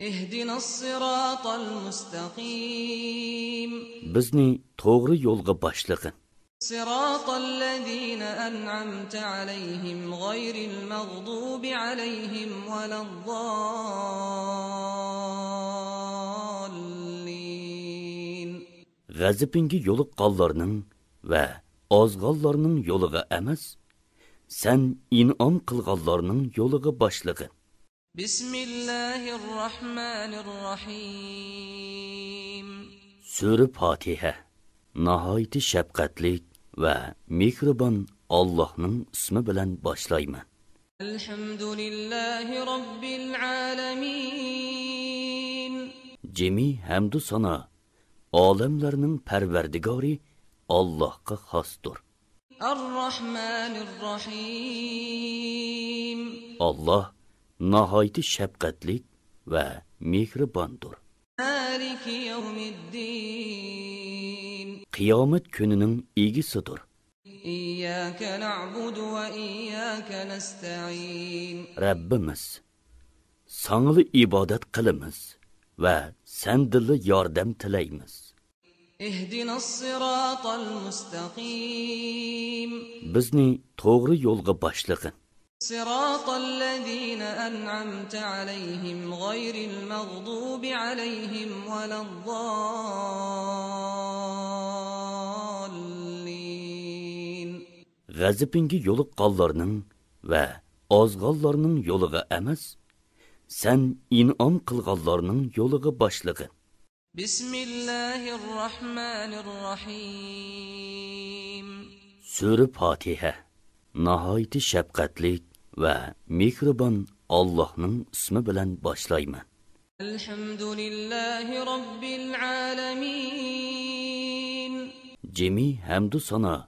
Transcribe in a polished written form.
اهدنا الصراط المستقيم bizni to'g'ri yo'lga boshlig'in. صراط الذين أنعمت عليهم غير المغضوب عليهم ولا الضالين G'azabinga yo'liqqanlarning va ozg'anlarning yo'liga emas, sen in'om qilganlarning yo'liga boshlig'in. بسم الله الرحمن الرحيم Sura Fatiha. Nihoyat shafqatli va mehribon Allohning ismi bilan boshlayman. الحمد لله رب العالمين Jami hamdu sana olamlarning parvardigori Allohga xosdir. الرحمن الرحيم Allah nihoyat shafqatli va mehribondir. مالك يوم الدين Qiyomat kunining egisidir. إياك نعبد وإياك نستعين Rabbimiz, sanlı ibodat qilamiz va sendili yordam tilaymiz. اهدنا الصراط المستقيم Bizni to'g'ri yo'lga boshlig'in. صراط الذين أنعمت عليهم غير المغضوب عليهم ولا الضالين G'azabinga yo'liqqanlarning va ozg'anlarning yo'liga emas, sen in'om qilganlarning yo'liga boshlig'in. بسم الله الرحمن الرحيم Sura Fatiha. Nihoyat shafqatli va mehribon Allohning ismi bilan boshlayman. الحمد لله رب العالمين Jami hamdu sana